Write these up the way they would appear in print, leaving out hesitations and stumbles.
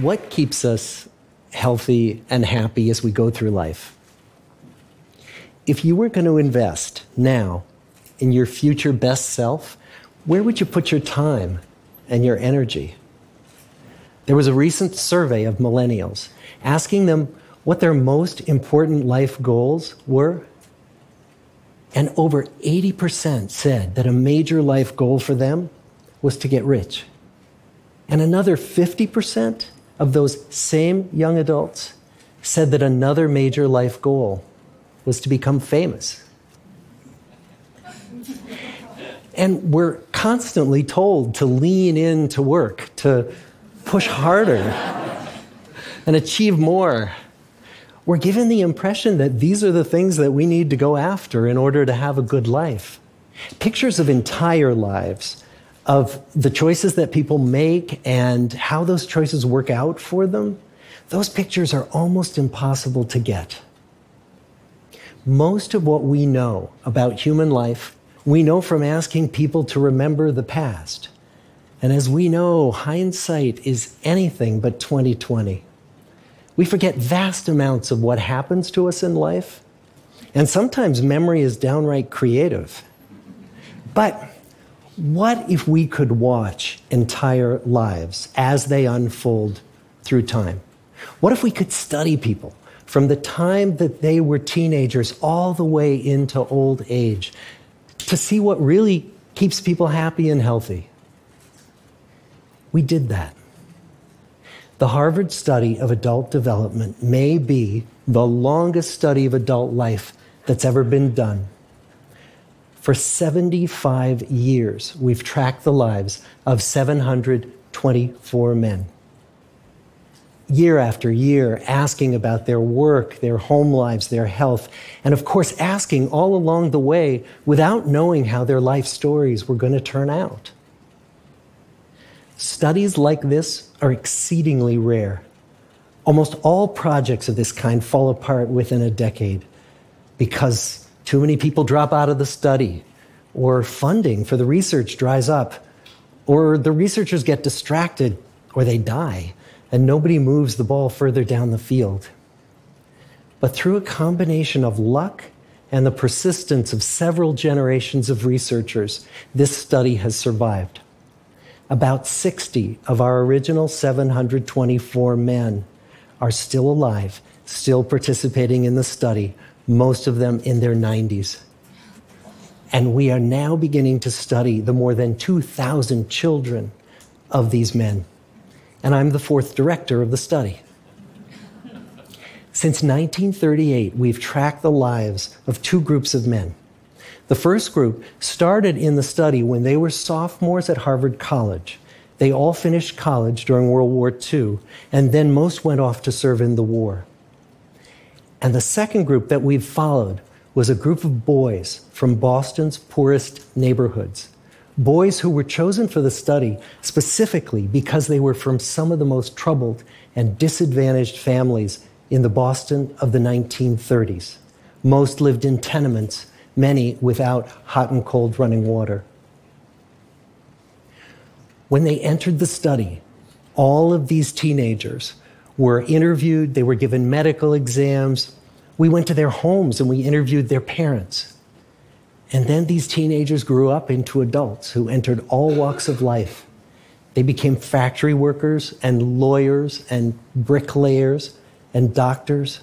what keeps us healthy and happy as we go through life? If you were going to invest now in your future best self, where would you put your time and your energy? There was a recent survey of millennials asking them what their most important life goals were. And over 80% said that a major life goal for them was to get rich. And another 50% of those same young adults said that another major life goal was to become famous. And we're constantly told to lean into work, to push harder and achieve more. We're given the impression that these are the things that we need to go after in order to have a good life. Pictures of entire lives, of the choices that people make and how those choices work out for them, those pictures are almost impossible to get. Most of what we know about human life, we know from asking people to remember the past. And as we know, hindsight is anything but 20/20. We forget vast amounts of what happens to us in life, and sometimes memory is downright creative. But what if we could watch entire lives as they unfold through time? What if we could study people from the time that they were teenagers all the way into old age to see what really keeps people happy and healthy? We did that. The Harvard study of adult development may be the longest study of adult life that's ever been done. For 75 years, we've tracked the lives of 724 men. Year after year, asking about their work, their home lives, their health, and of course, asking all along the way without knowing how their life stories were going to turn out. Studies like this are exceedingly rare. Almost all projects of this kind fall apart within a decade because too many people drop out of the study, or funding for the research dries up, or the researchers get distracted, or they die, and nobody moves the ball further down the field. But through a combination of luck and the persistence of several generations of researchers, this study has survived. About 60 of our original 724 men are still alive, still participating in the study, most of them in their 90s. And we are now beginning to study the more than 2,000 children of these men. And I'm the fourth director of the study. Since 1938, we've tracked the lives of two groups of men. The first group started in the study when they were sophomores at Harvard College. They all finished college during World War II, and then most went off to serve in the war. And the second group that we've followed was a group of boys from Boston's poorest neighborhoods. Boys who were chosen for the study specifically because they were from some of the most troubled and disadvantaged families in the Boston of the 1930s. Most lived in tenements, many without hot and cold running water. When they entered the study, all of these teenagers were interviewed, they were given medical exams. We went to their homes and we interviewed their parents. And then these teenagers grew up into adults who entered all walks of life. They became factory workers and lawyers and bricklayers and doctors,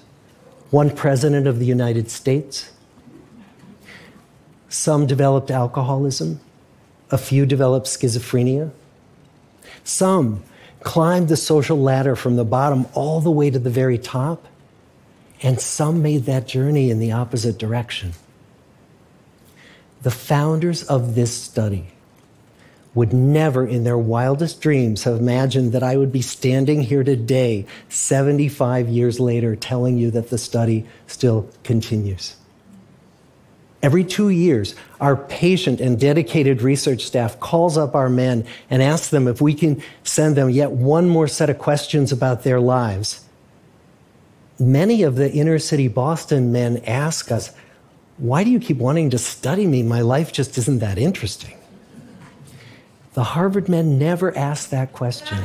one president of the United States. Some developed alcoholism. A few developed schizophrenia. Some climbed the social ladder from the bottom all the way to the very top. And some made that journey in the opposite direction. The founders of this study would never in their wildest dreams have imagined that I would be standing here today, 75 years later, telling you that the study still continues. Every 2 years, our patient and dedicated research staff calls up our men and asks them if we can send them yet one more set of questions about their lives. Many of the inner city Boston men ask us, "Why do you keep wanting to study me? My life just isn't that interesting." The Harvard men never asked that question.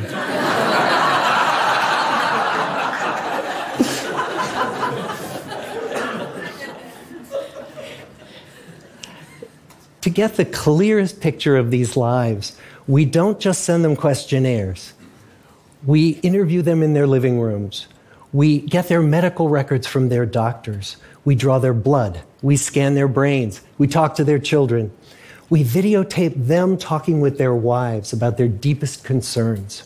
get the clearest picture of these lives, we don't just send them questionnaires. We interview them in their living rooms. We get their medical records from their doctors. We draw their blood. We scan their brains. We talk to their children. We videotape them talking with their wives about their deepest concerns.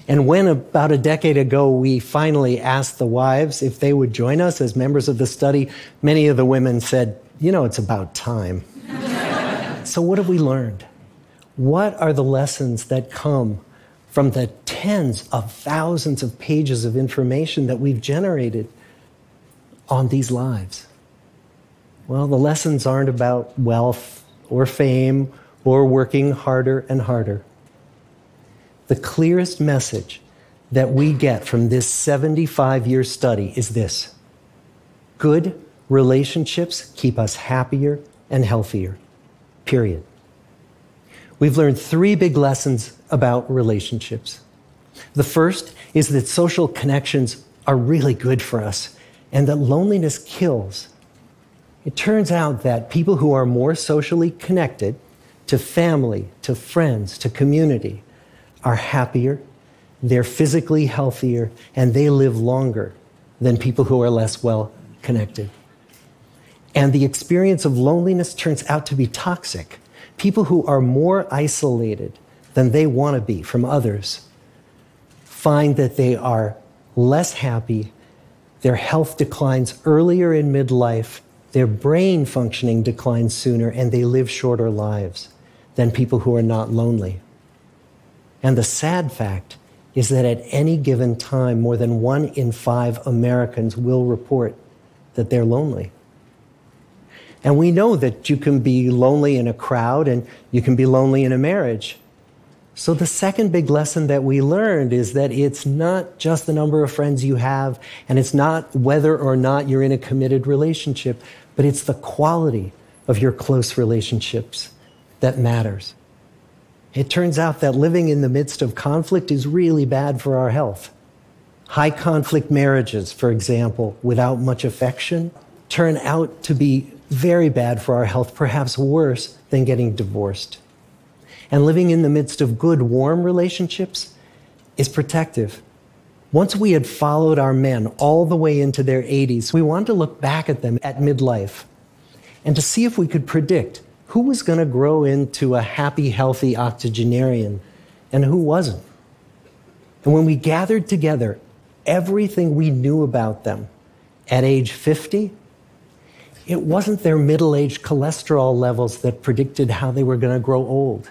And when, about a decade ago, we finally asked the wives if they would join us as members of the study, many of the women said, "You know, it's about time." So what have we learned? What are the lessons that come from the tens of thousands of pages of information that we've generated on these lives? Well, the lessons aren't about wealth or fame or working harder and harder. The clearest message that we get from this 75-year study is this: good relationships keep us happier and healthier, period. We've learned 3 big lessons about relationships. The first is that social connections are really good for us and that loneliness kills. It turns out that people who are more socially connected to family, to friends, to community are happier, they're physically healthier, and they live longer than people who are less well connected. And the experience of loneliness turns out to be toxic. People who are more isolated than they want to be from others find that they are less happy, their health declines earlier in midlife, their brain functioning declines sooner, and they live shorter lives than people who are not lonely. And the sad fact is that at any given time, more than 1 in 5 Americans will report that they're lonely. And we know that you can be lonely in a crowd and you can be lonely in a marriage. So the second big lesson that we learned is that it's not just the number of friends you have, and it's not whether or not you're in a committed relationship, but it's the quality of your close relationships that matters. It turns out that living in the midst of conflict is really bad for our health. High conflict marriages, for example, without much affection, turn out to be very bad for our health, perhaps worse than getting divorced. And living in the midst of good, warm relationships is protective. Once we had followed our men all the way into their 80s, we wanted to look back at them at midlife and to see if we could predict who was going to grow into a happy, healthy octogenarian and who wasn't. And when we gathered together everything we knew about them at age 50, it wasn't their middle-aged cholesterol levels that predicted how they were going to grow old.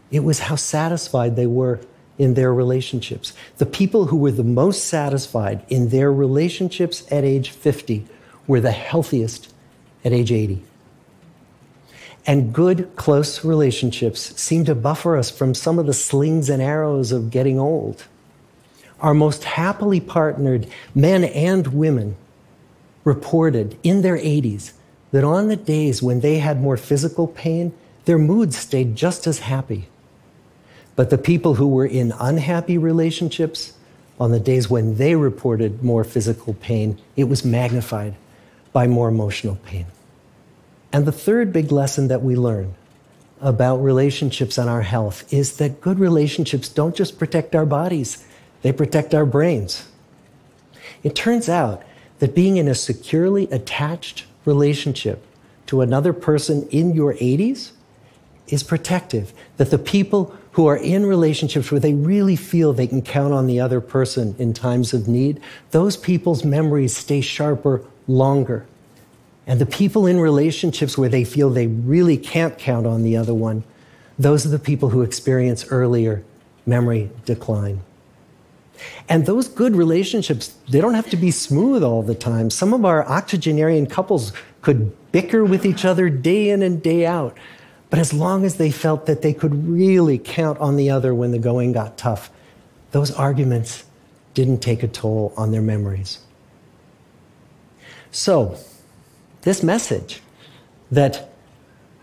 It was how satisfied they were in their relationships. The people who were the most satisfied in their relationships at age 50 were the healthiest at age 80. And good, close relationships seem to buffer us from some of the slings and arrows of getting old. Our most happily partnered men and women reported in their 80s that on the days when they had more physical pain, their moods stayed just as happy. But the people who were in unhappy relationships, on the days when they reported more physical pain, it was magnified by more emotional pain. And the third big lesson that we learn about relationships and our health is that good relationships don't just protect our bodies, they protect our brains. It turns out that being in a securely attached relationship to another person in your 80s is protective. That the people who are in relationships where they really feel they can count on the other person in times of need, those people's memories stay sharper longer. And the people in relationships where they feel they really can't count on the other one, those are the people who experience earlier memory decline. And those good relationships, they don't have to be smooth all the time. Some of our octogenarian couples could bicker with each other day in and day out. But as long as they felt that they could really count on the other when the going got tough, those arguments didn't take a toll on their memories. So, this message that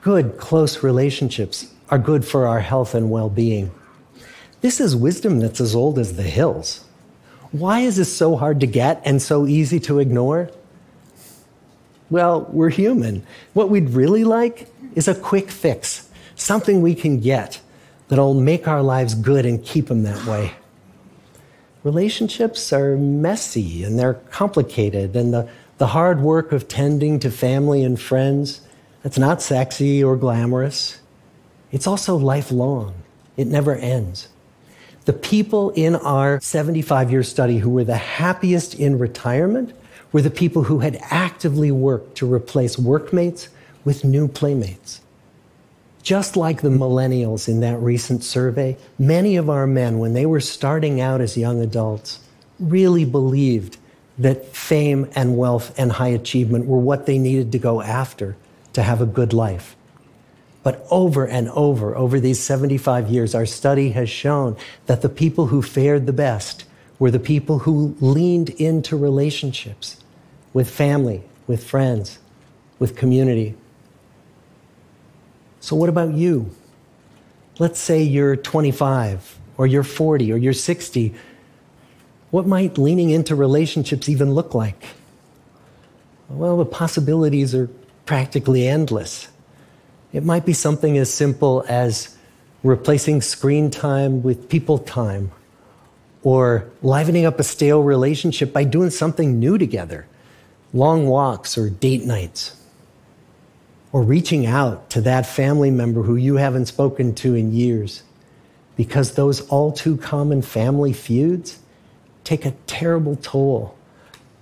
good, close relationships are good for our health and well-being, this is wisdom that's as old as the hills. Why is this so hard to get and so easy to ignore? Well, we're human. What we'd really like is a quick fix, something we can get that'll make our lives good and keep them that way. Relationships are messy and they're complicated, and the hard work of tending to family and friends, that's not sexy or glamorous. It's also lifelong. It never ends. The people in our 75-year study who were the happiest in retirement were the people who had actively worked to replace workmates with new playmates. Just like the millennials in that recent survey, many of our men, when they were starting out as young adults, really believed that fame and wealth and high achievement were what they needed to go after to have a good life. But over and over these 75 years, our study has shown that the people who fared the best were the people who leaned into relationships with family, with friends, with community. So what about you? Let's say you're 25, or you're 40, or you're 60. What might leaning into relationships even look like? Well, the possibilities are practically endless. It might be something as simple as replacing screen time with people time, or livening up a stale relationship by doing something new together, long walks or date nights, or reaching out to that family member who you haven't spoken to in years, because those all too common family feuds take a terrible toll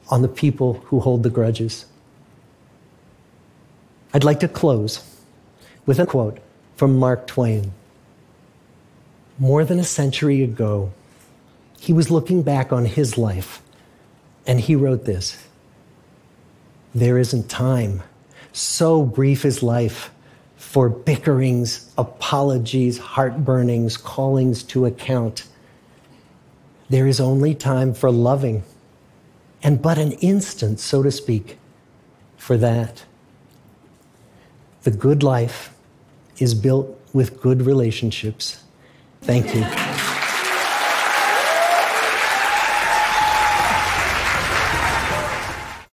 on the people who hold the grudges. I'd like to close with a quote from Mark Twain. More than a century ago, he was looking back on his life, and he wrote this: "There isn't time, so brief is life, for bickerings, apologies, heartburnings, callings to account. There is only time for loving, and but an instant, so to speak, for that. The good life is built with good relationships." Thank you.